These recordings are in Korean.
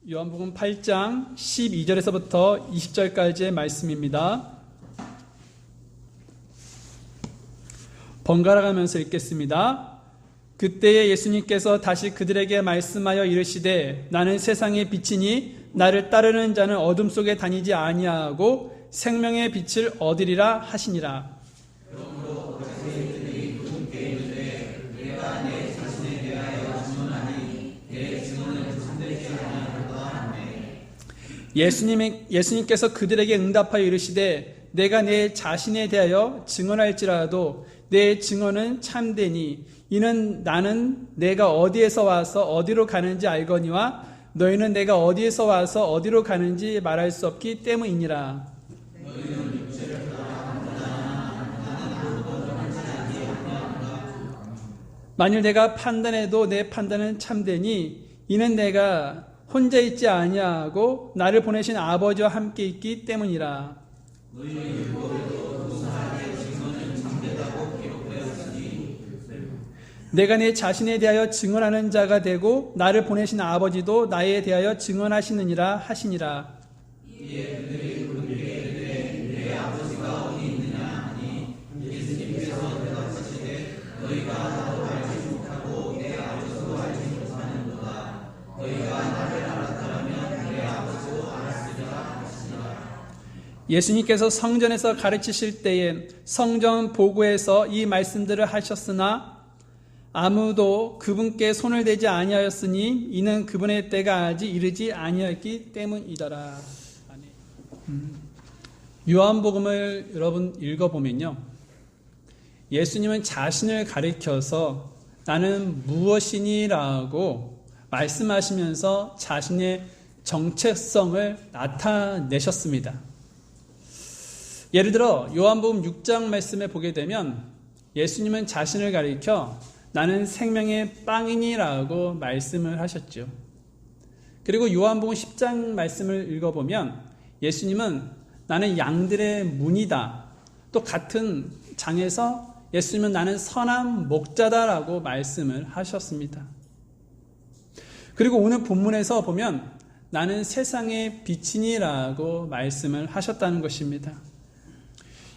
요한복음 8장 12절에서부터 20절까지의 말씀입니다. 번갈아 가면서 읽겠습니다. 그때에 예수님께서 다시 그들에게 말씀하여 이르시되 나는 세상의 빛이니 나를 따르는 자는 어둠 속에 다니지 아니하고 생명의 빛을 얻으리라 하시니라. 예수님께서 그들에게 응답하여 이르시되 내가 내 자신에 대하여 증언할지라도 내 증언은 참되니 이는 나는 내가 어디에서 와서 어디로 가는지 알거니와 너희는 내가 어디에서 와서 어디로 가는지 말할 수 없기 때문이니라. 만일 내가 판단해도 내 판단은 참되니 이는 내가 혼자 있지 아니하고 나를 보내신 아버지와 함께 있기 때문이라. 내가 내 자신에 대하여 증언하는 자가 되고 나를 보내신 아버지도 나에 대하여 증언하시느니라 하시니라. 내 아버지가 어디 있느냐 하니 예수님께서 대답하시되 너희가 나도 알지 못하고 내 아버지도 알지 못하는도다. 너희가 나를 알았다면 내 아버지도 알았으리라 하시니라. 예수님께서 성전에서 가르치실 때에 성전 보고에서 이 말씀들을 하셨으나 아무도 그분께 손을 대지 아니하였으니 이는 그분의 때가 아직 이르지 아니하였기 때문이더라. 요한복음을 여러분 읽어보면요, 예수님은 자신을 가리켜서 나는 무엇이니라고 말씀하시면서 자신의 정체성을 나타내셨습니다. 예를 들어 요한복음 6장 말씀에 보게 되면 예수님은 자신을 가리켜 나는 생명의 빵이니라고 말씀을 하셨죠. 그리고 요한복음 10장 말씀을 읽어보면 예수님은 나는 양들의 문이다. 또 같은 장에서 예수님은 나는 선한 목자다라고 말씀을 하셨습니다. 그리고 오늘 본문에서 보면 나는 세상의 빛이니라고 말씀을 하셨다는 것입니다.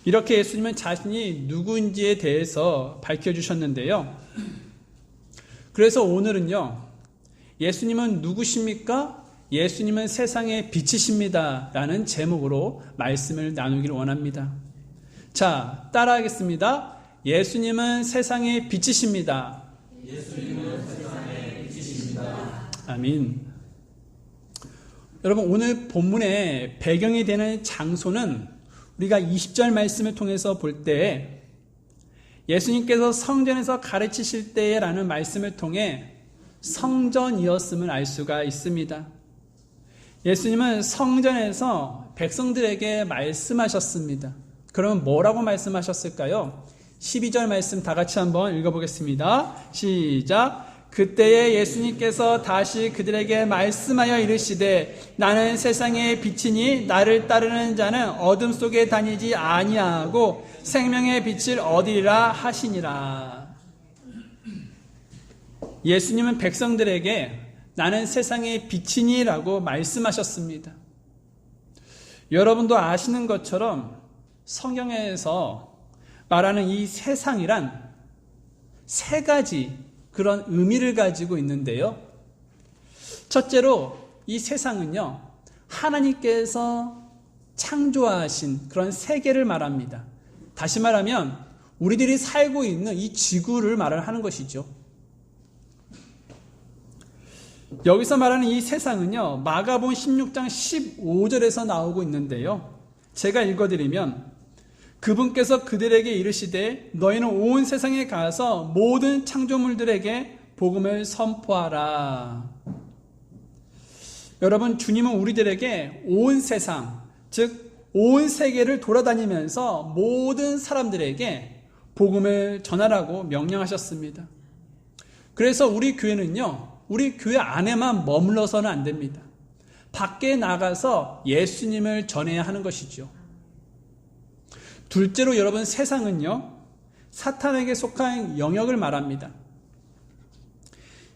이렇게 예수님은 자신이 누구인지에 대해서 밝혀주셨는데요. 그래서 오늘은요, 예수님은 누구십니까? 예수님은 세상의 빛이십니다. 라는 제목으로 말씀을 나누기를 원합니다. 자, 따라하겠습니다. 예수님은 세상의 빛이십니다. 예수님은 세상의 빛이십니다. 아멘. 여러분, 오늘 본문의 배경이 되는 장소는 우리가 20절 말씀을 통해서 볼 때 예수님께서 성전에서 가르치실 때라는 말씀을 통해 성전이었음을 알 수가 있습니다. 예수님은 성전에서 백성들에게 말씀하셨습니다. 그러면 뭐라고 말씀하셨을까요? 12절 말씀 다 같이 한번 읽어보겠습니다. 시작. 그때에 예수님께서 다시 그들에게 말씀하여 이르시되 나는 세상의 빛이니 나를 따르는 자는 어둠 속에 다니지 아니하고 생명의 빛을 얻으리라 하시니라. 예수님은 백성들에게 나는 세상의 빛이니라고 말씀하셨습니다. 여러분도 아시는 것처럼 성경에서 말하는 이 세상이란 세 가지 그런 의미를 가지고 있는데요. 첫째로 이 세상은요, 하나님께서 창조하신 그런 세계를 말합니다. 다시 말하면 우리들이 살고 있는 이 지구를 말을 하는 것이죠. 여기서 말하는 이 세상은요, 마가복음 16장 15절에서 나오고 있는데요. 제가 읽어드리면 그분께서 그들에게 이르시되 너희는 온 세상에 가서 모든 창조물들에게 복음을 선포하라. 여러분, 주님은 우리들에게 온 세상, 즉 온 세계를 돌아다니면서 모든 사람들에게 복음을 전하라고 명령하셨습니다. 그래서 우리 교회는요, 우리 교회 안에만 머물러서는 안 됩니다. 밖에 나가서 예수님을 전해야 하는 것이죠. 둘째로 여러분, 세상은요, 사탄에게 속한 영역을 말합니다.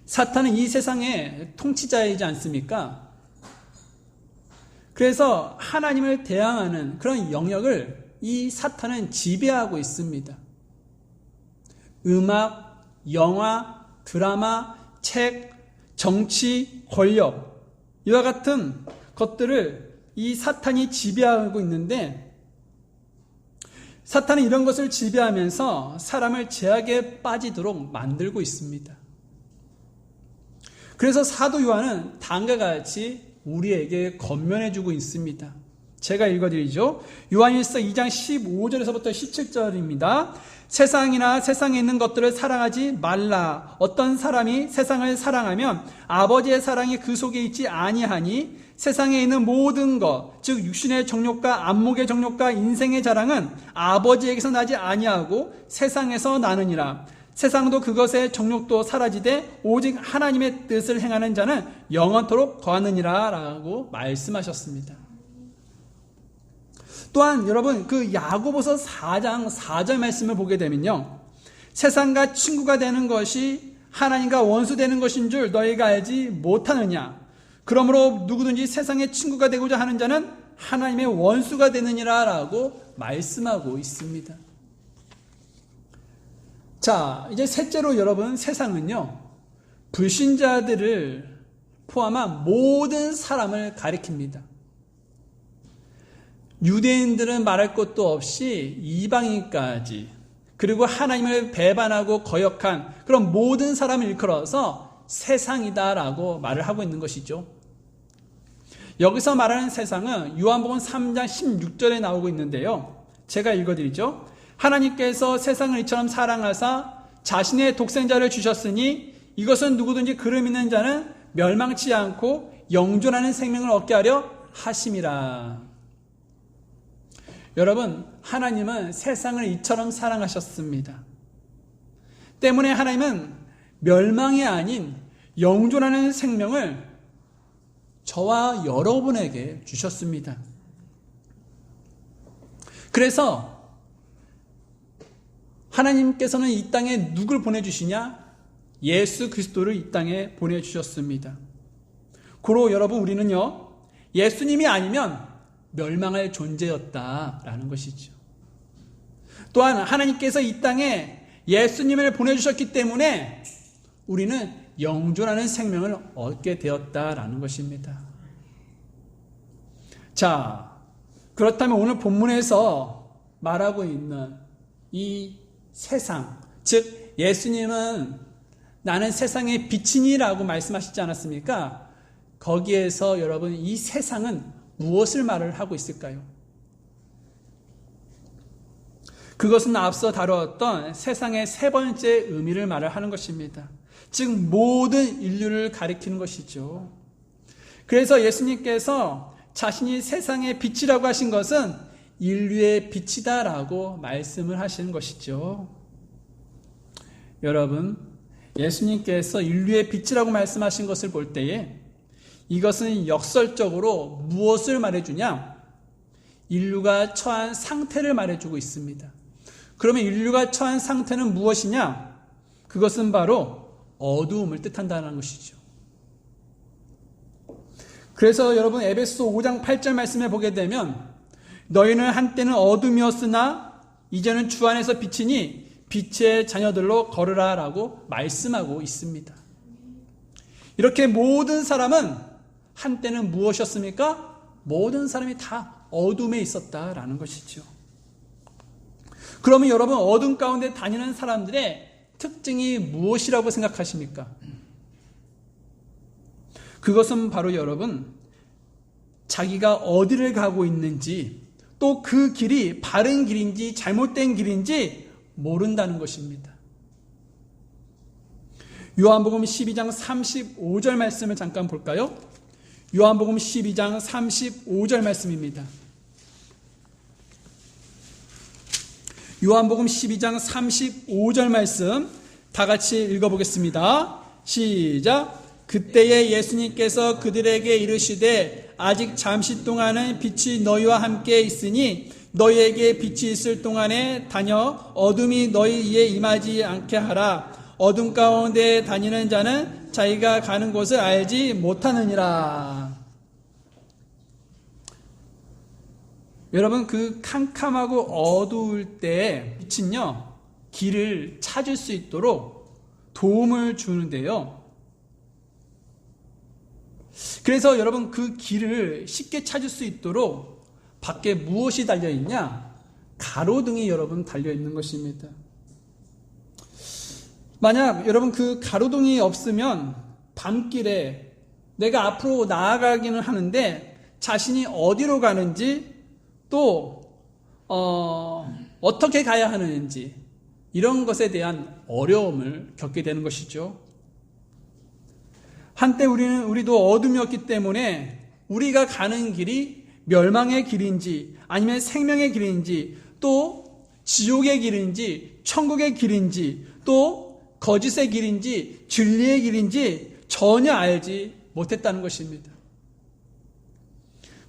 사탄은 이 세상의 통치자이지 않습니까? 그래서 하나님을 대항하는 그런 영역을 이 사탄은 지배하고 있습니다. 음악, 영화, 드라마, 책, 정치, 권력, 이와 같은 것들을 이 사탄이 지배하고 있는데, 사탄은 이런 것을 지배하면서 사람을 죄악에 빠지도록 만들고 있습니다. 그래서 사도 요한은 다음과 같이 우리에게 권면해주고 있습니다. 제가 읽어드리죠. 요한일서 2장 15절에서부터 17절입니다. 세상이나 세상에 있는 것들을 사랑하지 말라. 어떤 사람이 세상을 사랑하면 아버지의 사랑이 그 속에 있지 아니하니, 세상에 있는 모든 것, 즉 육신의 정욕과 안목의 정욕과 인생의 자랑은 아버지에게서 나지 아니하고 세상에서 나느니라. 세상도 그것의 정욕도 사라지되 오직 하나님의 뜻을 행하는 자는 영원토록 거하느니라 라고 말씀하셨습니다. 또한 여러분, 그 야고보서 4장 4절 말씀을 보게 되면요, 세상과 친구가 되는 것이 하나님과 원수되는 것인 줄 너희가 알지 못하느냐. 그러므로 누구든지 세상의 친구가 되고자 하는 자는 하나님의 원수가 되느니라 라고 말씀하고 있습니다. 자, 이제 셋째로 여러분, 세상은요, 불신자들을 포함한 모든 사람을 가리킵니다. 유대인들은 말할 것도 없이 이방인까지, 그리고 하나님을 배반하고 거역한 그런 모든 사람을 일컬어서 세상이다라고 말을 하고 있는 것이죠. 여기서 말하는 세상은 요한복음 3장 16절에 나오고 있는데요, 제가 읽어드리죠. 하나님께서 세상을 이처럼 사랑하사 자신의 독생자를 주셨으니 이것은 누구든지 그를 믿는 자는 멸망치 않고 영존하는 생명을 얻게 하려 하심이라. 여러분, 하나님은 세상을 이처럼 사랑하셨습니다. 때문에 하나님은 멸망이 아닌 영존하는 생명을 저와 여러분에게 주셨습니다. 그래서 하나님께서는 이 땅에 누굴 보내주시냐? 예수 그리스도를 이 땅에 보내주셨습니다. 고로 여러분, 우리는요, 예수님이 아니면 멸망할 존재였다라는 것이죠. 또한 하나님께서 이 땅에 예수님을 보내주셨기 때문에 우리는 영존하는 생명을 얻게 되었다라는 것입니다. 자, 그렇다면 오늘 본문에서 말하고 있는 이 세상, 즉 예수님은 나는 세상의 빛이니라고 말씀하시지 않았습니까? 거기에서 여러분, 이 세상은 무엇을 말을 하고 있을까요? 그것은 앞서 다루었던 세상의 세 번째 의미를 말을 하는 것입니다. 즉 모든 인류를 가리키는 것이죠. 그래서 예수님께서 자신이 세상의 빛이라고 하신 것은 인류의 빛이다라고 말씀을 하시는 것이죠. 여러분, 예수님께서 인류의 빛이라고 말씀하신 것을 볼 때에 이것은 역설적으로 무엇을 말해주냐? 인류가 처한 상태를 말해주고 있습니다. 그러면 인류가 처한 상태는 무엇이냐? 그것은 바로 어두움을 뜻한다는 것이죠. 그래서 여러분, 에베소 5장 8절 말씀에 보게 되면 너희는 한때는 어둠이었으나 이제는 주 안에서 빛이니 빛의 자녀들로 걸으라 라고 말씀하고 있습니다. 이렇게 모든 사람은 한때는 무엇이었습니까? 모든 사람이 다 어둠에 있었다라는 것이죠. 그러면 여러분, 어둠 가운데 다니는 사람들의 특징이 무엇이라고 생각하십니까? 그것은 바로 여러분, 자기가 어디를 가고 있는지, 또 그 길이 바른 길인지 잘못된 길인지 모른다는 것입니다. 요한복음 12장 35절 말씀을 잠깐 볼까요? 요한복음 12장 35절 말씀입니다. 요한복음 12장 35절 말씀 다 같이 읽어보겠습니다. 시작. 그때에 예수님께서 그들에게 이르시되 아직 잠시 동안은 빛이 너희와 함께 있으니 너희에게 빛이 있을 동안에 다녀 어둠이 너희에 임하지 않게 하라. 어둠 가운데 다니는 자는 자기가 가는 곳을 알지 못하느니라. 여러분, 그 캄캄하고 어두울 때 빛은요, 길을 찾을 수 있도록 도움을 주는데요. 그래서 여러분, 그 길을 쉽게 찾을 수 있도록 밖에 무엇이 달려있냐? 가로등이 여러분 달려있는 것입니다. 만약 여러분 그 가로등이 없으면 밤길에 내가 앞으로 나아가기는 하는데 자신이 어디로 가는지 또 어떻게 가야 하는지 이런 것에 대한 어려움을 겪게 되는 것이죠. 한때 우리도 어둠이었기 때문에 우리가 가는 길이 멸망의 길인지 아니면 생명의 길인지 또 지옥의 길인지 천국의 길인지 또 거짓의 길인지 진리의 길인지 전혀 알지 못했다는 것입니다.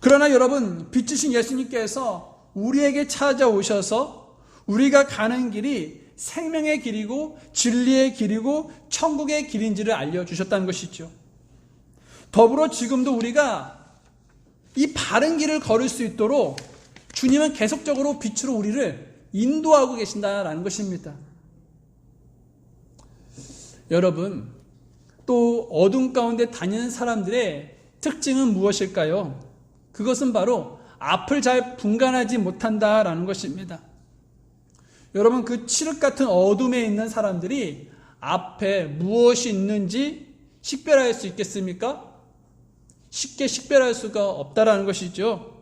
그러나 여러분, 빛이신 예수님께서 우리에게 찾아오셔서 우리가 가는 길이 생명의 길이고 진리의 길이고 천국의 길인지를 알려주셨다는 것이죠. 더불어 지금도 우리가 이 바른 길을 걸을 수 있도록 주님은 계속적으로 빛으로 우리를 인도하고 계신다라는 것입니다. 여러분, 또 어둠 가운데 다니는 사람들의 특징은 무엇일까요? 그것은 바로 앞을 잘 분간하지 못한다라는 것입니다. 여러분, 그 칠흑 같은 어둠에 있는 사람들이 앞에 무엇이 있는지 식별할 수 있겠습니까? 쉽게 식별할 수가 없다라는 것이죠.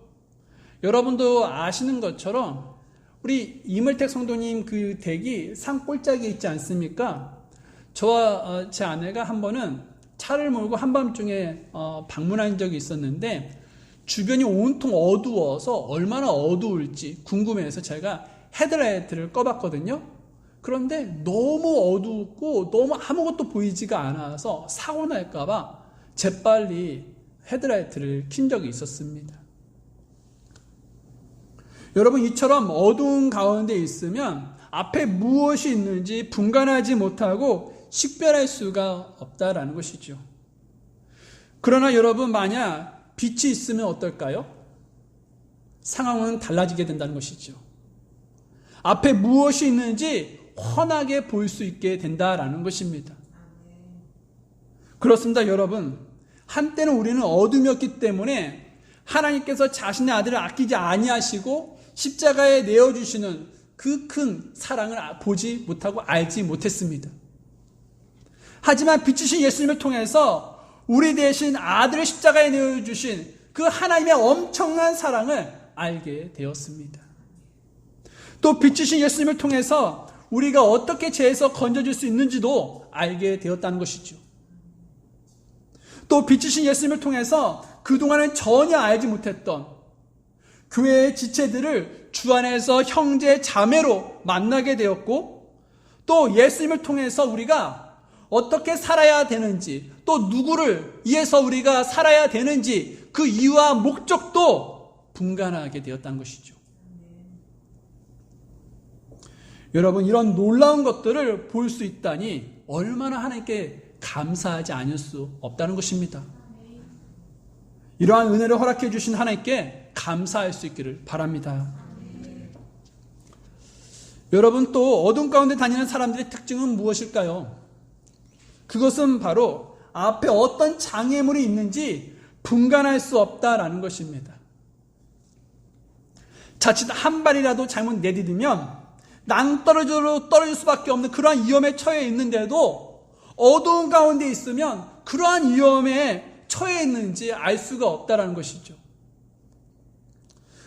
여러분도 아시는 것처럼 우리 이물택 성도님 그 댁이 산골짜기에 있지 않습니까? 저와 제 아내가 한 번은 차를 몰고 한밤중에 방문한 적이 있었는데 주변이 온통 어두워서 얼마나 어두울지 궁금해서 제가 헤드라이트를 꺼봤거든요. 그런데 너무 어둡고 너무 아무것도 보이지가 않아서 사고 날까봐 재빨리 헤드라이트를 킨 적이 있었습니다. 여러분, 이처럼 어두운 가운데 있으면 앞에 무엇이 있는지 분간하지 못하고 식별할 수가 없다라는 것이죠. 그러나 여러분, 만약 빛이 있으면 어떨까요? 상황은 달라지게 된다는 것이죠. 앞에 무엇이 있는지 훤하게 볼 수 있게 된다라는 것입니다. 그렇습니다, 여러분. 한때는 우리는 어둠이었기 때문에 하나님께서 자신의 아들을 아끼지 아니하시고 십자가에 내어주시는 그 큰 사랑을 보지 못하고 알지 못했습니다. 하지만 빛이신 예수님을 통해서 우리 대신 아들을 십자가에 내어주신 그 하나님의 엄청난 사랑을 알게 되었습니다. 또 빛이신 예수님을 통해서 우리가 어떻게 죄에서 건져질 수 있는지도 알게 되었다는 것이죠. 또 빛이신 예수님을 통해서 그동안은 전혀 알지 못했던 교회의 지체들을 주 안에서 형제 자매로 만나게 되었고, 또 예수님을 통해서 우리가 어떻게 살아야 되는지, 또 누구를 위해서 우리가 살아야 되는지 그 이유와 목적도 분간하게 되었다는 것이죠. 여러분, 이런 놀라운 것들을 볼 수 있다니 얼마나 하나님께 감사하지 않을 수 없다는 것입니다. 이러한 은혜를 허락해 주신 하나님께 감사할 수 있기를 바랍니다. 여러분, 또 어둠 가운데 다니는 사람들의 특징은 무엇일까요? 그것은 바로 앞에 어떤 장애물이 있는지 분간할 수 없다라는 것입니다. 자칫 한 발이라도 잘못 내디디면 낭떠러지로 떨어질 수밖에 없는 그러한 위험에 처해 있는데도 어두운 가운데 있으면 그러한 위험에 처해 있는지 알 수가 없다라는 것이죠.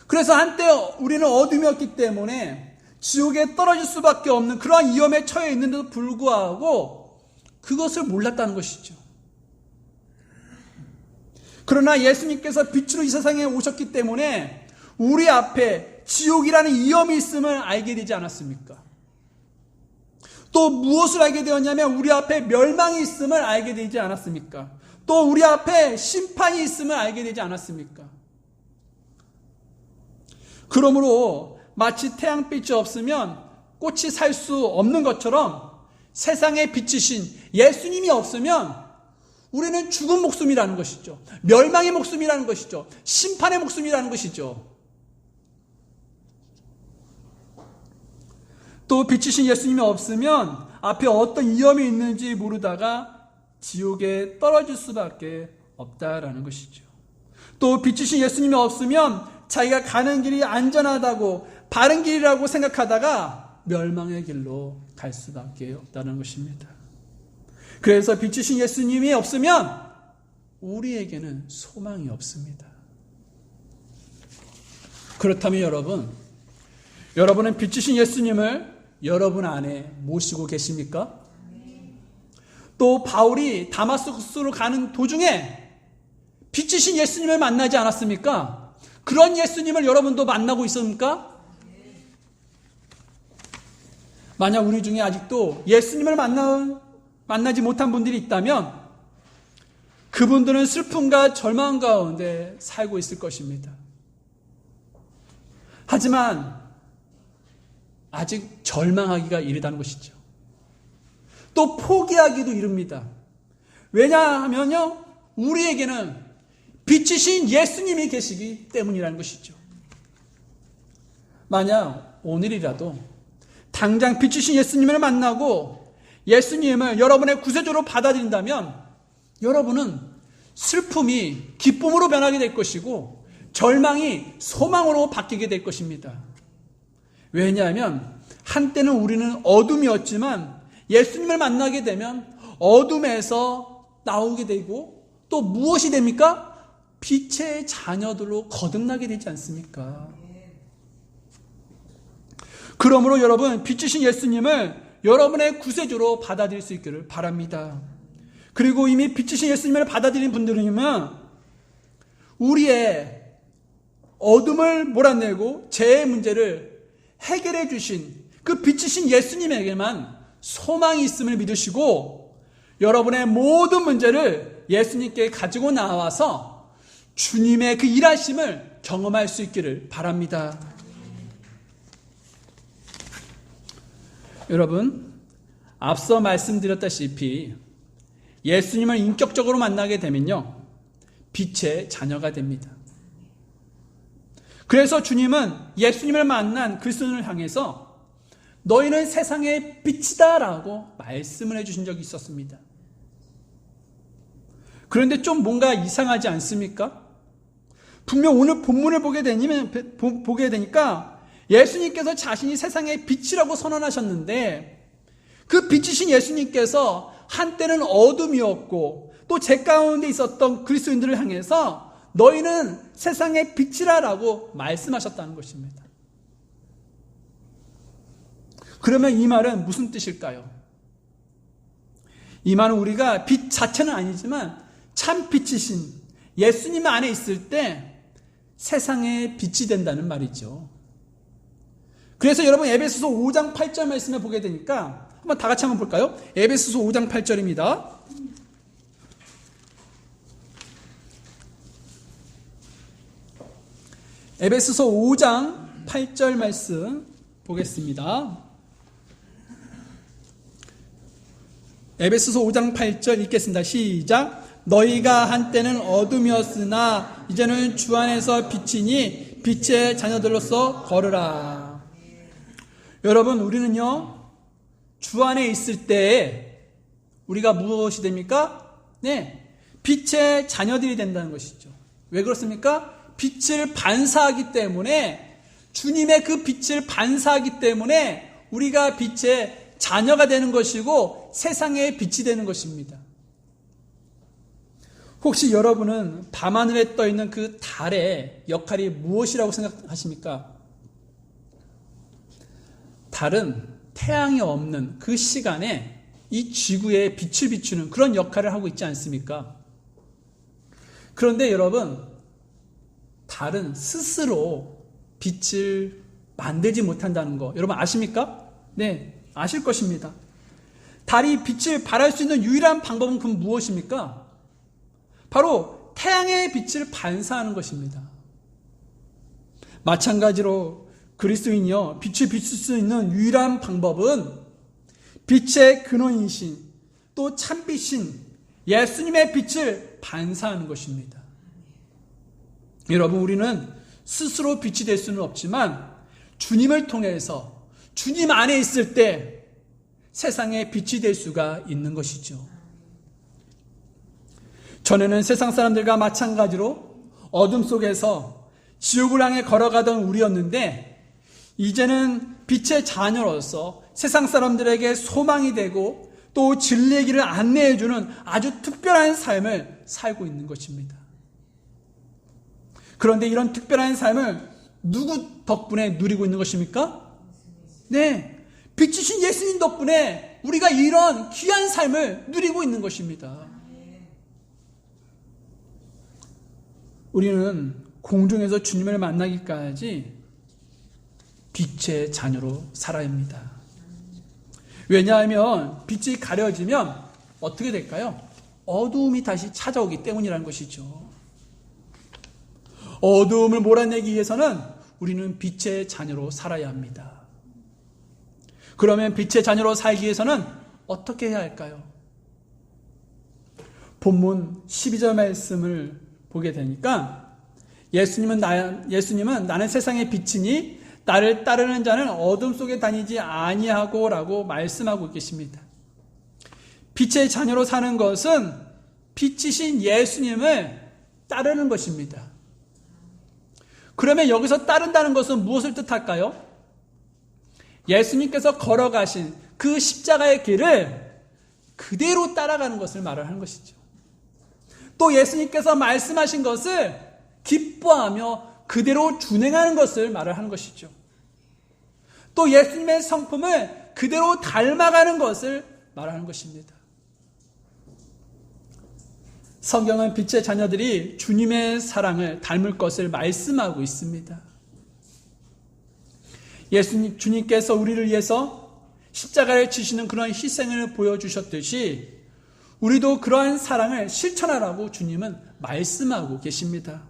그래서 한때 우리는 어둠이었기 때문에 지옥에 떨어질 수밖에 없는 그러한 위험에 처해 있는데도 불구하고 그것을 몰랐다는 것이죠. 그러나 예수님께서 빛으로 이 세상에 오셨기 때문에 우리 앞에 지옥이라는 위험이 있음을 알게 되지 않았습니까? 또 무엇을 알게 되었냐면 우리 앞에 멸망이 있음을 알게 되지 않았습니까? 또 우리 앞에 심판이 있음을 알게 되지 않았습니까? 그러므로 마치 태양빛이 없으면 꽃이 살 수 없는 것처럼 세상에 빛이신 예수님이 없으면 우리는 죽은 목숨이라는 것이죠. 멸망의 목숨이라는 것이죠. 심판의 목숨이라는 것이죠. 또 빛이신 예수님이 없으면 앞에 어떤 위험이 있는지 모르다가 지옥에 떨어질 수밖에 없다라는 것이죠. 또 빛이신 예수님이 없으면 자기가 가는 길이 안전하다고 바른 길이라고 생각하다가 멸망의 길로 갈 수밖에 없다는 것입니다. 그래서 빛이신 예수님이 없으면 우리에게는 소망이 없습니다. 그렇다면 여러분은 빛이신 예수님을 여러분 안에 모시고 계십니까? 또 바울이 다마스쿠스로 가는 도중에 빛이신 예수님을 만나지 않았습니까? 그런 예수님을 여러분도 만나고 있습니까? 만약 우리 중에 아직도 예수님을 만나지 못한 분들이 있다면 그분들은 슬픔과 절망 가운데 살고 있을 것입니다. 하지만 아직 절망하기가 이르다는 것이죠. 또 포기하기도 이릅니다. 왜냐하면요, 우리에게는 빛이신 예수님이 계시기 때문이라는 것이죠. 만약 오늘이라도 당장 빛이신 예수님을 만나고 예수님을 여러분의 구세주로 받아들인다면 여러분은 슬픔이 기쁨으로 변하게 될 것이고 절망이 소망으로 바뀌게 될 것입니다. 왜냐하면 한때는 우리는 어둠이었지만 예수님을 만나게 되면 어둠에서 나오게 되고 또 무엇이 됩니까? 빛의 자녀들로 거듭나게 되지 않습니까? 그러므로 여러분, 빛이신 예수님을 여러분의 구세주로 받아들일 수 있기를 바랍니다. 그리고 이미 빛이신 예수님을 받아들인 분들이면 우리의 어둠을 몰아내고 죄의 문제를 해결해 주신 그 빛이신 예수님에게만 소망이 있음을 믿으시고 여러분의 모든 문제를 예수님께 가지고 나와서 주님의 그 일하심을 경험할 수 있기를 바랍니다. 여러분, 앞서 말씀드렸다시피 예수님을 인격적으로 만나게 되면요, 빛의 자녀가 됩니다. 그래서 주님은 예수님을 만난 그리스도인을 향해서 너희는 세상의 빛이다 라고 말씀을 해주신 적이 있었습니다. 그런데 좀 뭔가 이상하지 않습니까? 분명 오늘 본문을 보게 되니까 예수님께서 자신이 세상의 빛이라고 선언하셨는데 그 빛이신 예수님께서 한때는 어둠이었고 또 죄 가운데 있었던 그리스도인들을 향해서 너희는 세상의 빛이라라고 말씀하셨다는 것입니다. 그러면 이 말은 무슨 뜻일까요? 이 말은 우리가 빛 자체는 아니지만 참 빛이신 예수님 안에 있을 때 세상의 빛이 된다는 말이죠. 그래서 여러분 에베소서 5장 8절 말씀을 보게 되니까 한번 다 같이 한번 볼까요? 에베소서 5장 8절입니다. 에베소서 5장 8절 말씀 보겠습니다. 에베소서 5장 8절 읽겠습니다. 시작. 너희가 한때는 어둠이었으나 이제는 주 안에서 빛이니 빛의 자녀들로서 걸으라. 여러분, 우리는요 주 안에 있을 때 우리가 무엇이 됩니까? 네, 빛의 자녀들이 된다는 것이죠. 왜 그렇습니까? 빛을 반사하기 때문에, 주님의 그 빛을 반사하기 때문에 우리가 빛의 자녀가 되는 것이고 세상의 빛이 되는 것입니다. 혹시 여러분은 밤하늘에 떠있는 그 달의 역할이 무엇이라고 생각하십니까? 달은 태양이 없는 그 시간에 이 지구에 빛을 비추는 그런 역할을 하고 있지 않습니까? 그런데 여러분, 달은 스스로 빛을 만들지 못한다는 거 여러분 아십니까? 네, 아실 것입니다. 달이 빛을 발할 수 있는 유일한 방법은 그럼 무엇입니까? 바로 태양의 빛을 반사하는 것입니다. 마찬가지로 그리스도인이요, 빛을 비출 수 있는 유일한 방법은 빛의 근원이신 또 참빛인 예수님의 빛을 반사하는 것입니다. 여러분, 우리는 스스로 빛이 될 수는 없지만 주님을 통해서 주님 안에 있을 때 세상의 빛이 될 수가 있는 것이죠. 전에는 세상 사람들과 마찬가지로 어둠 속에서 지옥을 향해 걸어가던 우리였는데, 이제는 빛의 자녀로서 세상 사람들에게 소망이 되고 또 진리의 길을 안내해주는 아주 특별한 삶을 살고 있는 것입니다. 그런데 이런 특별한 삶을 누구 덕분에 누리고 있는 것입니까? 네, 빛이신 예수님 덕분에 우리가 이런 귀한 삶을 누리고 있는 것입니다. 우리는 공중에서 주님을 만나기까지 빛의 자녀로 살아야 합니다. 왜냐하면 빛이 가려지면 어떻게 될까요? 어두움이 다시 찾아오기 때문이라는 것이죠. 어두움을 몰아내기 위해서는 우리는 빛의 자녀로 살아야 합니다. 그러면 빛의 자녀로 살기 위해서는 어떻게 해야 할까요? 본문 12절 말씀을 보게 되니까 예수님은 나는 세상의 빛이니 나를 따르는 자는 어둠 속에 다니지 아니하고 라고 말씀하고 계십니다. 빛의 자녀로 사는 것은 빛이신 예수님을 따르는 것입니다. 그러면 여기서 따른다는 것은 무엇을 뜻할까요? 예수님께서 걸어가신 그 십자가의 길을 그대로 따라가는 것을 말을 하는 것이죠. 또 예수님께서 말씀하신 것을 기뻐하며 그대로 준행하는 것을 말을 하는 것이죠. 또 예수님의 성품을 그대로 닮아가는 것을 말하는 것입니다. 성경은 빛의 자녀들이 주님의 사랑을 닮을 것을 말씀하고 있습니다. 주님께서 우리를 위해서 십자가를 지시는 그런 희생을 보여주셨듯이 우리도 그러한 사랑을 실천하라고 주님은 말씀하고 계십니다.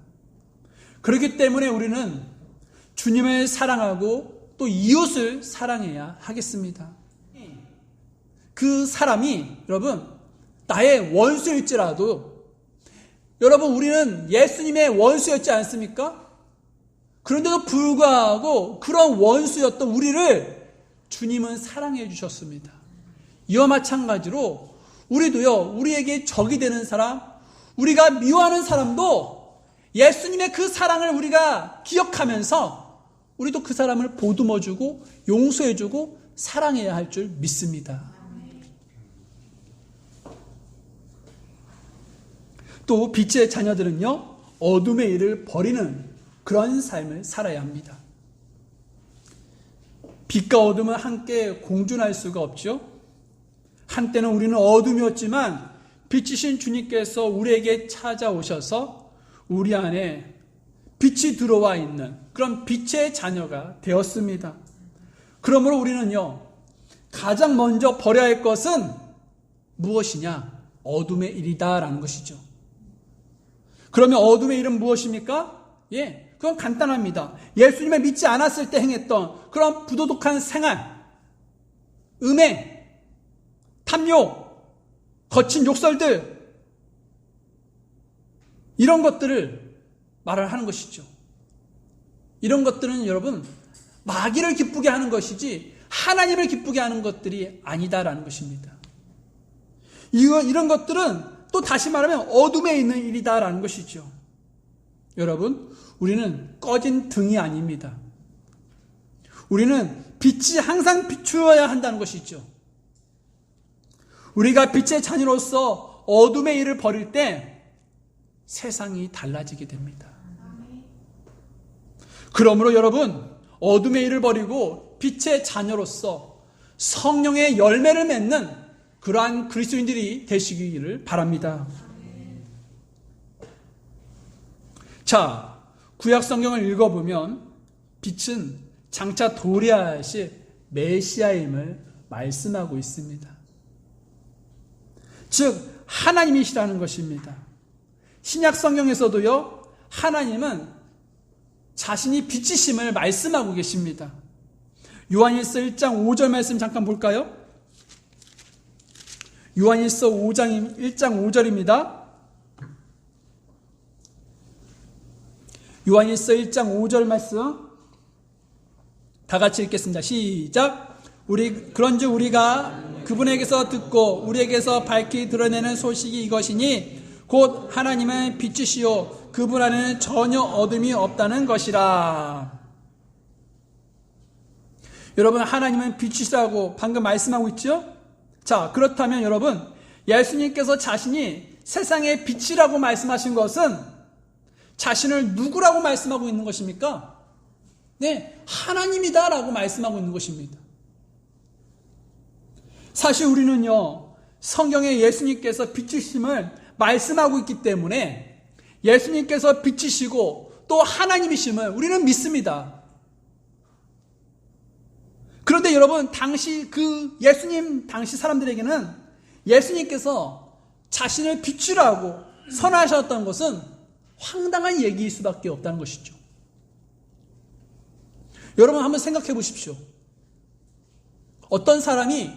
그렇기 때문에 우리는 주님을 사랑하고 또 이웃을 사랑해야 하겠습니다. 그 사람이 여러분 나의 원수일지라도 여러분 우리는 예수님의 원수였지 않습니까? 그런데도 불구하고 그런 원수였던 우리를 주님은 사랑해 주셨습니다. 이와 마찬가지로 우리도요, 우리에게 적이 되는 사람, 우리가 미워하는 사람도 예수님의 그 사랑을 우리가 기억하면서 우리도 그 사람을 보듬어주고 용서해주고 사랑해야 할 줄 믿습니다. 또 빛의 자녀들은요, 어둠의 일을 버리는 그런 삶을 살아야 합니다. 빛과 어둠은 함께 공존할 수가 없죠. 한때는 우리는 어둠이었지만 빛이신 주님께서 우리에게 찾아오셔서 우리 안에 빛이 들어와 있는 그런 빛의 자녀가 되었습니다. 그러므로 우리는요, 가장 먼저 버려야 할 것은 무엇이냐? 어둠의 일이다라는 것이죠. 그러면 어둠의 일은 무엇입니까? 그건 간단합니다. 예수님을 믿지 않았을 때 행했던 그런 부도덕한 생활, 음행, 탐욕, 거친 욕설들, 이런 것들을 말을 하는 것이죠. 이런 것들은 여러분 마귀를 기쁘게 하는 것이지 하나님을 기쁘게 하는 것들이 아니다라는 것입니다. 이런 것들은 또 다시 말하면 어둠에 있는 일이다라는 것이죠. 여러분, 우리는 꺼진 등이 아닙니다. 우리는 빛이 항상 비추어야 한다는 것이죠. 우리가 빛의 자녀로서 어둠의 일을 버릴 때 세상이 달라지게 됩니다. 그러므로 여러분, 어둠의 일을 버리고 빛의 자녀로서 성령의 열매를 맺는 그러한 그리스도인들이 되시기를 바랍니다. 자, 구약 성경을 읽어보면 빛은 장차 도래하실 메시아임을 말씀하고 있습니다. 즉 하나님이시라는 것입니다. 신약 성경에서도요, 하나님은 자신이 빛이심을 말씀하고 계십니다. 요한일서 1장 5절 말씀 잠깐 볼까요? 요한일서 1장 5절입니다. 요한일서 1장 5절 말씀 다 같이 읽겠습니다. 시작. 그런즉 우리가 그분에게서 듣고 우리에게서 밝히 드러내는 소식이 이것이니 곧 하나님은 빛이시요 그분 안에는 전혀 어둠이 없다는 것이라. 여러분, 하나님은 빛이시라고 방금 말씀하고 있죠? 자, 그렇다면 여러분, 예수님께서 자신이 세상의 빛이라고 말씀하신 것은 자신을 누구라고 말씀하고 있는 것입니까? 네, 하나님이다라고 말씀하고 있는 것입니다. 사실 우리는요, 성경에 예수님께서 빛이심을 말씀하고 있기 때문에 예수님께서 빛이시고 또 하나님이심을 우리는 믿습니다. 그런데 여러분, 당시 예수님 당시 사람들에게는 예수님께서 자신을 빛이라고 선언하셨던 것은 황당한 얘기일 수밖에 없다는 것이죠. 여러분, 한번 생각해 보십시오. 어떤 사람이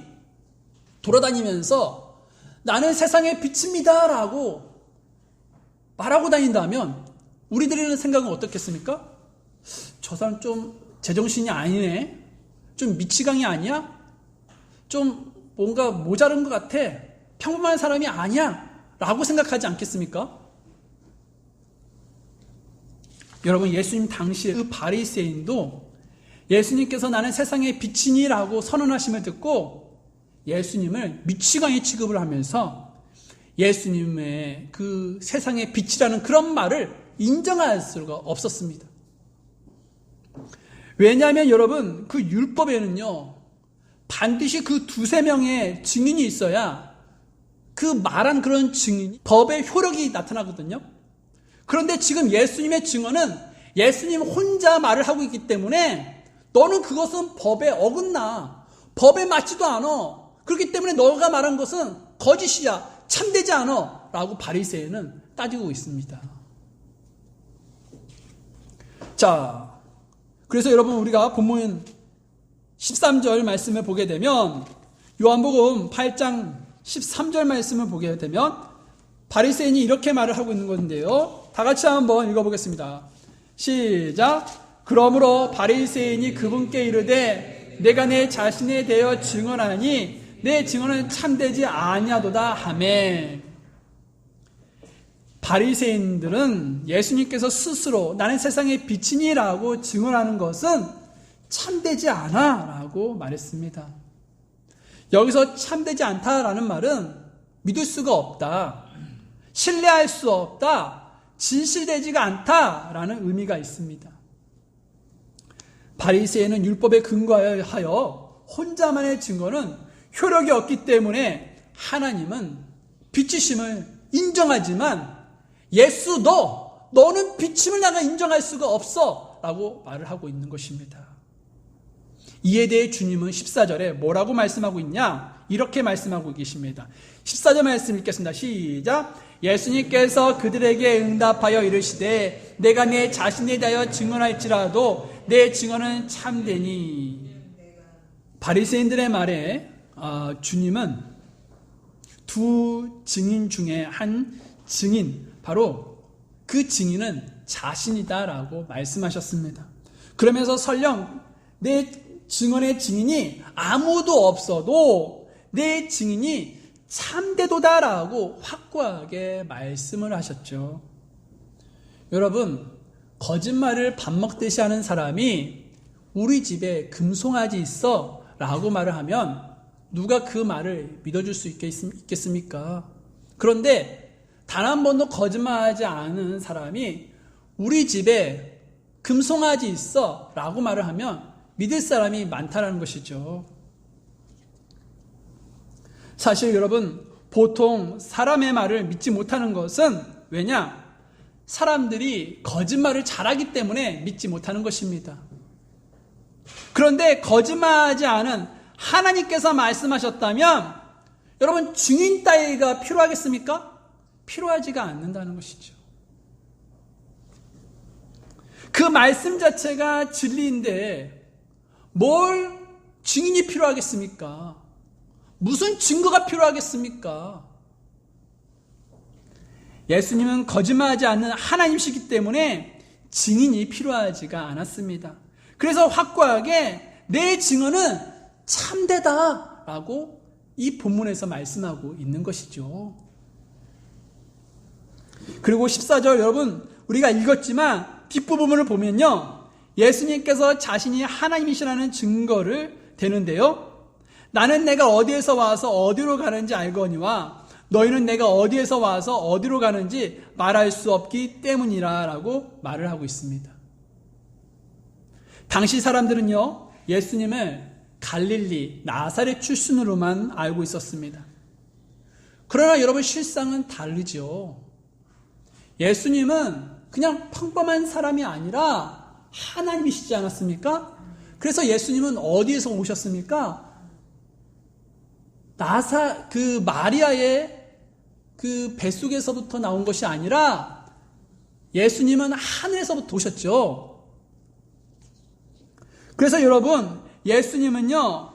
돌아다니면서 나는 세상의 빛입니다 라고 말하고 다닌다면 우리들의 생각은 어떻겠습니까? 저 사람 좀 제정신이 아니네, 좀 미치광이 아니야, 좀 뭔가 모자른 것 같아, 평범한 사람이 아니야 라고 생각하지 않겠습니까? 여러분, 예수님 당시에 그 바리새인도 예수님께서 나는 세상의 빛이니라고 선언하심을 듣고 예수님을 미치광이 취급을 하면서 예수님의 그 세상의 빛이라는 그런 말을 인정할 수가 없었습니다. 왜냐하면 여러분, 그 율법에는요, 반드시 그 두세 명의 증인이 있어야 그 말한 그런 증인이 법의 효력이 나타나거든요. 그런데 지금 예수님의 증언은 예수님 혼자 말을 하고 있기 때문에 너는 그것은 법에 어긋나, 법에 맞지도 않아, 그렇기 때문에 너가 말한 것은 거짓이야, 참되지 않아 라고 바리새인은 따지고 있습니다. 자, 그래서 여러분, 우리가 본문 13절 말씀을 보게 되면, 요한복음 8장 13절 말씀을 보게 되면 바리새인이 이렇게 말을 하고 있는 건데요, 다 같이 한번 읽어보겠습니다. 시작. 그러므로 바리새인이 그분께 이르되 내가 내 자신에 대하여 증언하니 내 증언은 참되지 아니하도다 하매. 바리새인들은 예수님께서 스스로 나는 세상의 빛이니라고 증언하는 것은 참되지 않아 라고 말했습니다. 여기서 참되지 않다라는 말은 믿을 수가 없다, 신뢰할 수 없다, 진실되지가 않다라는 의미가 있습니다. 바리새인은 율법에 근거하여 혼자만의 증거는 효력이 없기 때문에 하나님은 빛이심을 인정하지만 예수 너는 빛임을 내가 인정할 수가 없어 라고 말을 하고 있는 것입니다. 이에 대해 주님은 14절에 뭐라고 말씀하고 있냐? 이렇게 말씀하고 계십니다. 14절 말씀 읽겠습니다. 시작. 예수님께서 그들에게 응답하여 이르시되 내가 내 자신에 대하여 증언할지라도 내 증언은 참되니. 바리새인들의 말에 주님은 두 증인 중에 한 증인, 바로 그 증인은 자신이다라고 말씀하셨습니다. 그러면서 설령 내 증언의 증인이 아무도 없어도 내 증인이 참되도다라고 확고하게 말씀을 하셨죠. 여러분, 거짓말을 밥 먹듯이 하는 사람이 우리 집에 금송아지 있어 라고 말을 하면 누가 그 말을 믿어줄 수 있겠습니까? 그런데 단 한 번도 거짓말하지 않은 사람이 우리 집에 금송아지 있어 라고 말을 하면 믿을 사람이 많다라는 것이죠. 사실 여러분, 보통 사람의 말을 믿지 못하는 것은 왜냐? 사람들이 거짓말을 잘하기 때문에 믿지 못하는 것입니다. 그런데 거짓말하지 않은 하나님께서 말씀하셨다면 여러분, 증인 따위가 필요하겠습니까? 필요하지가 않는다는 것이죠. 그 말씀 자체가 진리인데 뭘 증인이 필요하겠습니까? 무슨 증거가 필요하겠습니까? 예수님은 거짓말하지 않는 하나님이시기 때문에 증인이 필요하지가 않았습니다. 그래서 확고하게 내 증언은 참되다라고 이 본문에서 말씀하고 있는 것이죠. 그리고 14절 여러분 우리가 읽었지만 뒷부분을 보면요. 예수님께서 자신이 하나님이시라는 증거를 대는데요. 나는 내가 어디에서 와서 어디로 가는지 알거니와 너희는 내가 어디에서 와서 어디로 가는지 말할 수 없기 때문이라 라고 말을 하고 있습니다. 당시 사람들은요. 예수님을 갈릴리, 나사렛 출신으로만 알고 있었습니다. 그러나 여러분 실상은 다르죠. 예수님은 그냥 평범한 사람이 아니라 하나님이시지 않았습니까? 그래서 예수님은 어디에서 오셨습니까? 마리아의 그 뱃속에서부터 나온 것이 아니라 예수님은 하늘에서부터 오셨죠. 그래서 여러분, 예수님은요,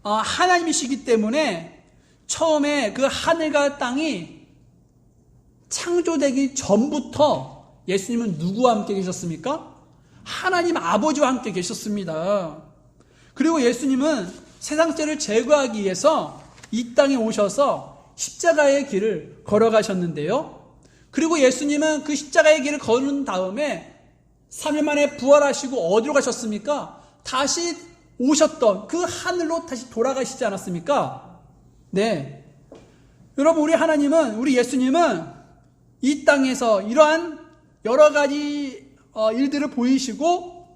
하나님이시기 때문에 처음에 그 하늘과 땅이 창조되기 전부터 예수님은 누구와 함께 계셨습니까? 하나님 아버지와 함께 계셨습니다. 그리고 예수님은 세상죄를 제거하기 위해서 이 땅에 오셔서 십자가의 길을 걸어가셨는데요. 그리고 예수님은 그 십자가의 길을 걸은 다음에 3일 만에 부활하시고 어디로 가셨습니까? 다시 오셨던 그 하늘로 다시 돌아가시지 않았습니까? 네. 여러분, 우리 예수님은 이 땅에서 이러한 여러 가지 일들을 보이시고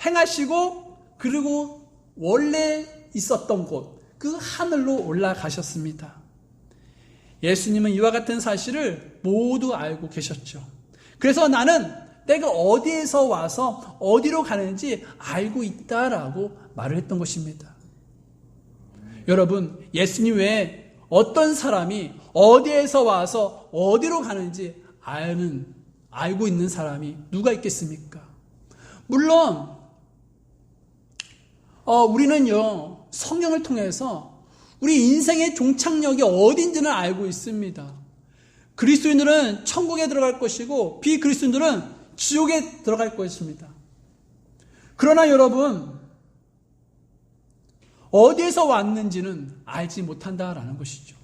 행하시고 그리고 원래 있었던 곳, 그 하늘로 올라가셨습니다. 예수님은 이와 같은 사실을 모두 알고 계셨죠. 그래서 나는 내가 어디에서 와서 어디로 가는지 알고 있다라고 말을 했던 것입니다. 여러분, 예수님 외에 어떤 사람이 어디에서 와서 어디로 가는지 알고 있는 사람이 누가 있겠습니까? 물론 우리는요, 성경을 통해서 우리 인생의 종착역이 어딘지는 알고 있습니다. 그리스도인들은 천국에 들어갈 것이고 비그리스도인들은 지옥에 들어갈 것입니다. 그러나 여러분, 어디에서 왔는지는 알지 못한다라는 것이죠.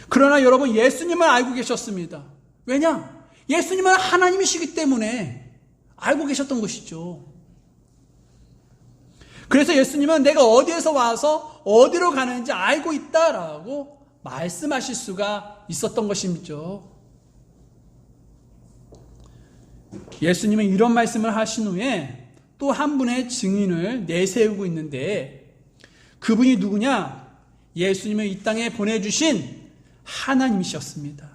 그러나 여러분, 예수님은 알고 계셨습니다. 왜냐? 예수님은 하나님이시기 때문에 알고 계셨던 것이죠. 그래서 예수님은 내가 어디에서 와서 어디로 가는지 알고 있다라고 말씀하실 수가 있었던 것이죠. 예수님은 이런 말씀을 하신 후에 또 한 분의 증인을 내세우고 있는데 그분이 누구냐? 예수님을 이 땅에 보내주신 하나님이셨습니다.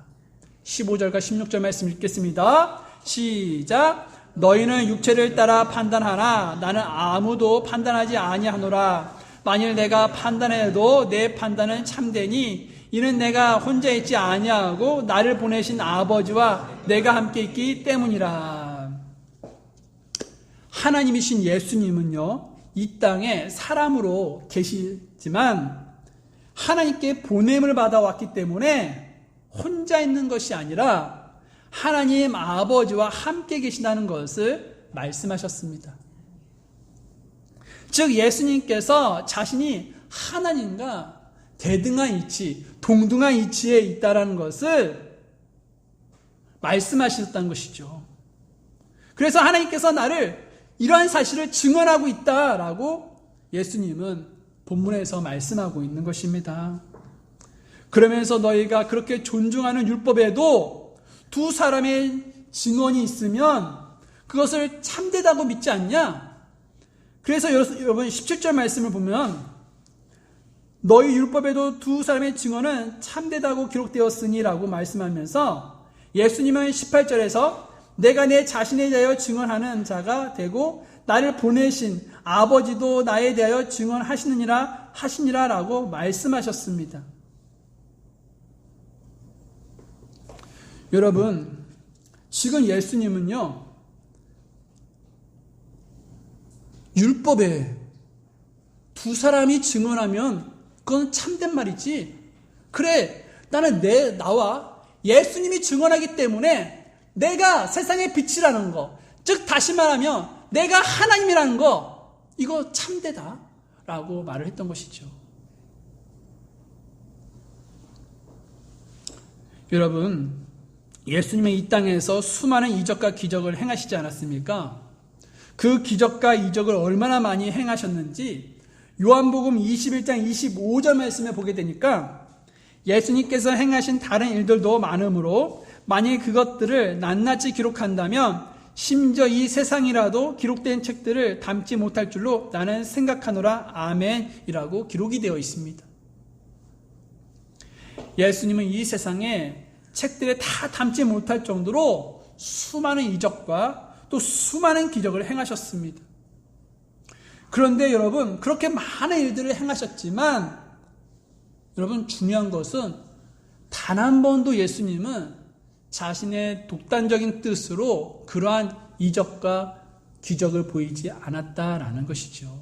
15절과 16절 말씀 읽겠습니다. 시작. 너희는 육체를 따라 판단하나 나는 아무도 판단하지 아니하노라. 만일 내가 판단해도 내 판단은 참되니 이는 내가 혼자 있지 아니하고 나를 보내신 아버지와 내가 함께 있기 때문이라. 하나님이신 예수님은요, 이 땅에 사람으로 계시지만 하나님께 보냄을 받아왔기 때문에 혼자 있는 것이 아니라 하나님 아버지와 함께 계신다는 것을 말씀하셨습니다. 즉 예수님께서 자신이 하나님과 대등한 위치, 동등한 위치에 있다는 것을 말씀하셨다는 것이죠. 그래서 하나님께서 나를 이러한 사실을 증언하고 있다라고 예수님은 본문에서 말씀하고 있는 것입니다. 그러면서 너희가 그렇게 존중하는 율법에도 두 사람의 증언이 있으면 그것을 참되다고 믿지 않냐? 그래서 여러분 17절 말씀을 보면 너희 율법에도 두 사람의 증언은 참되다고 기록되었으니 라고 말씀하면서 예수님은 18절에서 내가 내 자신에 대하여 증언하는 자가 되고 나를 보내신 아버지도 나에 대하여 증언하시니라 라고 말씀하셨습니다. 여러분, 지금 예수님은요, 율법에 두 사람이 증언하면 그건 참된 말이지. 그래, 나와 예수님이 증언하기 때문에 내가 세상의 빛이라는 거, 즉 다시 말하면 내가 하나님이라는 거 이거 참되다 라고 말을 했던 것이죠. 여러분, 예수님은 이 땅에서 수많은 이적과 기적을 행하시지 않았습니까? 그 기적과 이적을 얼마나 많이 행하셨는지 요한복음 21장 25절 말씀에 보게 되니까 예수님께서 행하신 다른 일들도 많으므로 만일 그것들을 낱낱이 기록한다면 심지어 이 세상이라도 기록된 책들을 담지 못할 줄로 나는 생각하노라. 아멘이라고 기록이 되어 있습니다. 예수님은 이 세상에 책들에 다 담지 못할 정도로 수많은 이적과 또 수많은 기적을 행하셨습니다. 그런데 여러분, 그렇게 많은 일들을 행하셨지만 여러분, 중요한 것은 단 한 번도 예수님은 자신의 독단적인 뜻으로 그러한 이적과 기적을 보이지 않았다라는 것이죠.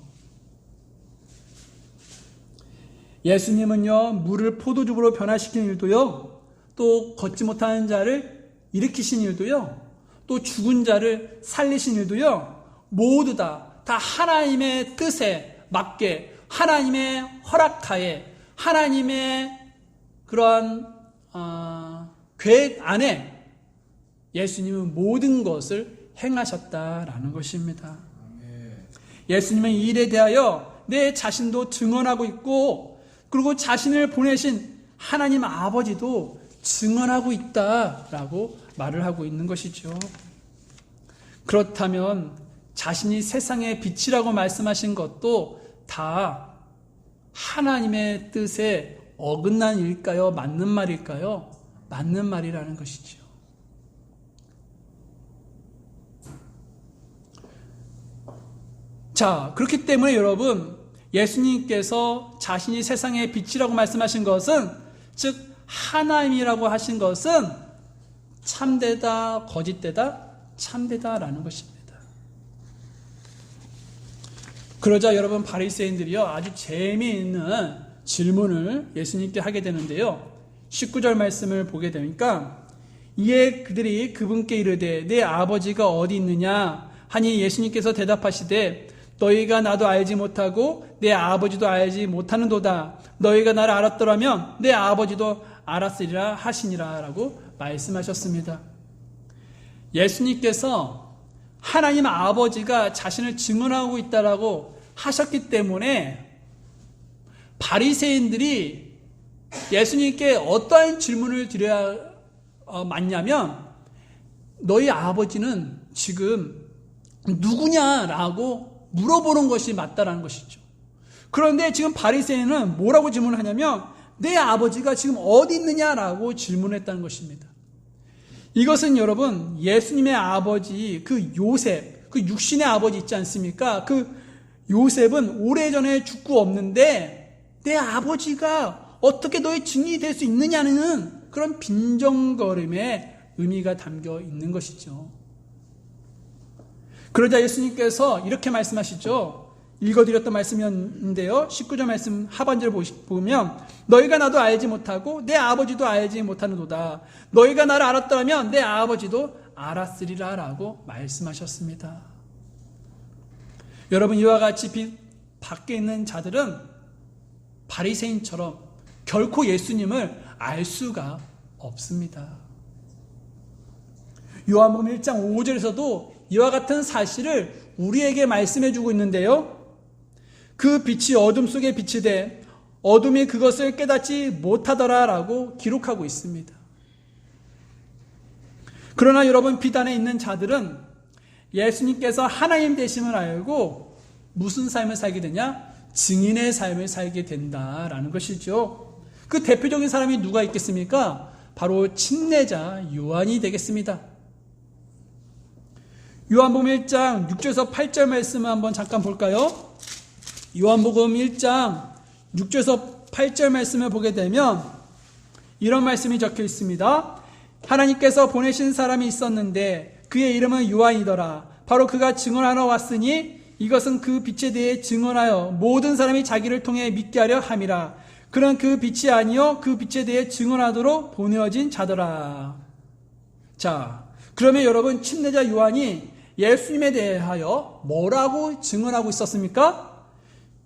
예수님은요, 물을 포도즙으로 변화시키는 일도요, 또 걷지 못하는 자를 일으키신 일도요, 또 죽은 자를 살리신 일도요, 모두 다 하나님의 뜻에 맞게, 하나님의 허락하에, 하나님의 그러한 계획 안에 예수님은 모든 것을 행하셨다라는 것입니다. 예수님은 이 일에 대하여 내 자신도 증언하고 있고, 그리고 자신을 보내신 하나님 아버지도 증언하고 있다라고 말을 하고 있는 것이죠. 그렇다면 자신이 세상의 빛이라고 말씀하신 것도 다 하나님의 뜻에 어긋난 일일까요? 맞는 말일까요? 맞는 말이라는 것이죠. 자, 그렇기 때문에 여러분, 예수님께서 자신이 세상의 빛이라고 말씀하신 것은, 즉 하나님이라고 하신 것은 참되다, 거짓되다, 참되다라는 것입니다. 그러자 여러분, 바리새인들이요, 아주 재미있는 질문을 예수님께 하게 되는데요. 19절 말씀을 보게 되니까, 이에 그들이 그분께 이르되 내 아버지가 어디 있느냐 하니 예수님께서 대답하시되 너희가 나도 알지 못하고 내 아버지도 알지 못하는도다. 너희가 나를 알았더라면 내 아버지도 알았으리라 하시니라 라고 말씀하셨습니다. 예수님께서 하나님 아버지가 자신을 증언하고 있다라고 하셨기 때문에 바리새인들이 예수님께 어떠한 질문을 드려야 맞냐면, 너희 아버지는 지금 누구냐라고 물어보는 것이 맞다라는 것이죠. 그런데 지금 바리새인은 뭐라고 질문하냐면 내 아버지가 지금 어디 있느냐라고 질문했다는 것입니다. 이것은 여러분, 예수님의 아버지 그 요셉, 그 육신의 아버지 있지 않습니까? 그 요셉은 오래전에 죽고 없는데 내 아버지가 어떻게 너의 증인이 될 수 있느냐는 그런 빈정거림의 의미가 담겨 있는 것이죠. 그러자 예수님께서 이렇게 말씀하시죠. 읽어드렸던 말씀이었는데요. 19절 말씀 하반절 보면 너희가 나도 알지 못하고 내 아버지도 알지 못하는도다. 너희가 나를 알았더라면 내 아버지도 알았으리라 라고 말씀하셨습니다. 여러분, 이와 같이 빛 밖에 있는 자들은 바리새인처럼 결코 예수님을 알 수가 없습니다. 요한복음 1장 5절에서도 이와 같은 사실을 우리에게 말씀해 주고 있는데요. 그 빛이 어둠 속에 비치되 어둠이 그것을 깨닫지 못하더라 라고 기록하고 있습니다. 그러나 여러분, 빛 안에 있는 자들은 예수님께서 하나님 되심을 알고 무슨 삶을 살게 되냐? 증인의 삶을 살게 된다라는 것이죠. 그 대표적인 사람이 누가 있겠습니까? 바로 침례자 요한이 되겠습니다. 요한복음 1장 6절에서 8절 말씀을 한번 잠깐 볼까요? 요한복음 1장 6절에서 8절 말씀을 보게 되면 이런 말씀이 적혀 있습니다. 하나님께서 보내신 사람이 있었는데 그의 이름은 요한이더라. 바로 그가 증언하러 왔으니 이것은 그 빛에 대해 증언하여 모든 사람이 자기를 통해 믿게 하려 함이라. 그는 그 빛이 아니요 그 빛에 대해 증언하도록 보내어진 자더라. 자, 그러면 여러분, 침례자 요한이 예수님에 대하여 뭐라고 증언하고 있었습니까?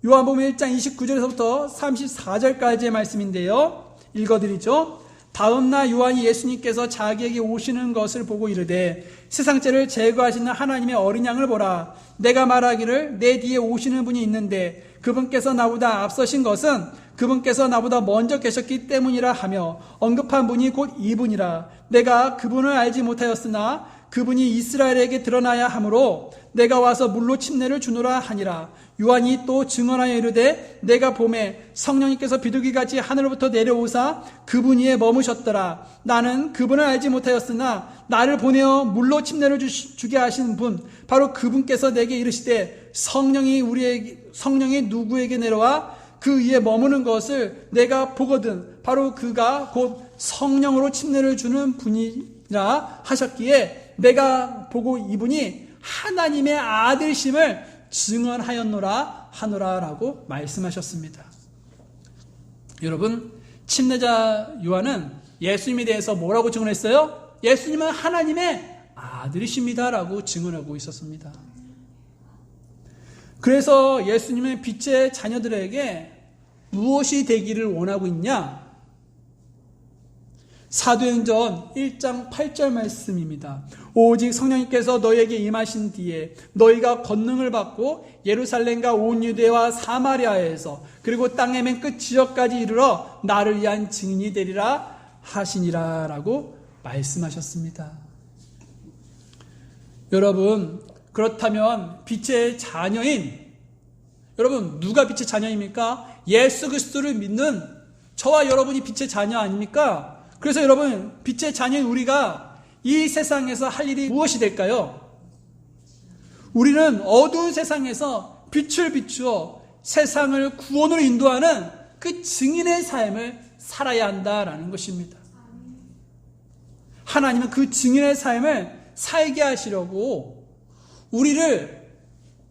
요한복음 1장 29절에서부터 34절까지의 말씀인데요. 읽어드리죠. 다음날 요한이 예수님께서 자기에게 오시는 것을 보고 이르되 세상죄를 제거하시는 하나님의 어린 양을 보라. 내가 말하기를 내 뒤에 오시는 분이 있는데 그분께서 나보다 앞서신 것은 그분께서 나보다 먼저 계셨기 때문이라 하며 언급한 분이 곧 이분이라. 내가 그분을 알지 못하였으나 그분이 이스라엘에게 드러나야 하므로 내가 와서 물로 침례를 주노라 하니라. 요한이 또 증언하여 이르되 내가 보매 성령님께서 비둘기같이 하늘로부터 내려오사 그분 위에 머무셨더라. 나는 그분을 알지 못하였으나 나를 보내어 물로 침례를 주게 하신 분 바로 그분께서 내게 이르시되 성령이 누구에게 내려와 그 위에 머무는 것을 내가 보거든 바로 그가 곧 성령으로 침례를 주는 분이라 하셨기에 내가 보고 이분이 하나님의 아들심을 증언하였노라 하노라라고 말씀하셨습니다. 여러분, 침례자 요한은 예수님에 대해서 뭐라고 증언했어요? 예수님은 하나님의 아들이십니다라고 증언하고 있었습니다. 그래서 예수님은 빛의 자녀들에게 무엇이 되기를 원하고 있냐? 사도행전 1장 8절 말씀입니다. 오직 성령님께서 너희에게 임하신 뒤에 너희가 권능을 받고 예루살렘과 온 유대와 사마리아에서 그리고 땅의 맨 끝 지역까지 이르러 나를 위한 증인이 되리라 하시니라 라고 말씀하셨습니다. 여러분, 그렇다면 빛의 자녀인 여러분, 누가 빛의 자녀입니까? 예수 그리스도를 믿는 저와 여러분이 빛의 자녀 아닙니까? 그래서 여러분, 빛의 자녀인 우리가 이 세상에서 할 일이 무엇이 될까요? 우리는 어두운 세상에서 빛을 비추어 세상을 구원으로 인도하는 그 증인의 삶을 살아야 한다라는 것입니다. 하나님은 그 증인의 삶을 살게 하시려고 우리를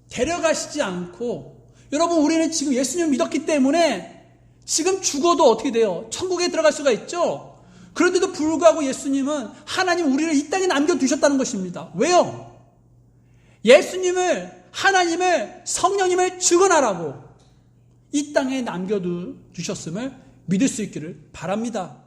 데려가시지 않고, 여러분, 우리는 지금 예수님을 믿었기 때문에 지금 죽어도 어떻게 돼요? 천국에 들어갈 수가 있죠? 그런데도 불구하고 예수님은 하나님 우리를 이 땅에 남겨두셨다는 것입니다. 왜요? 예수님을, 하나님을, 성령님을 증언하라고 이 땅에 남겨두셨음을 믿을 수 있기를 바랍니다.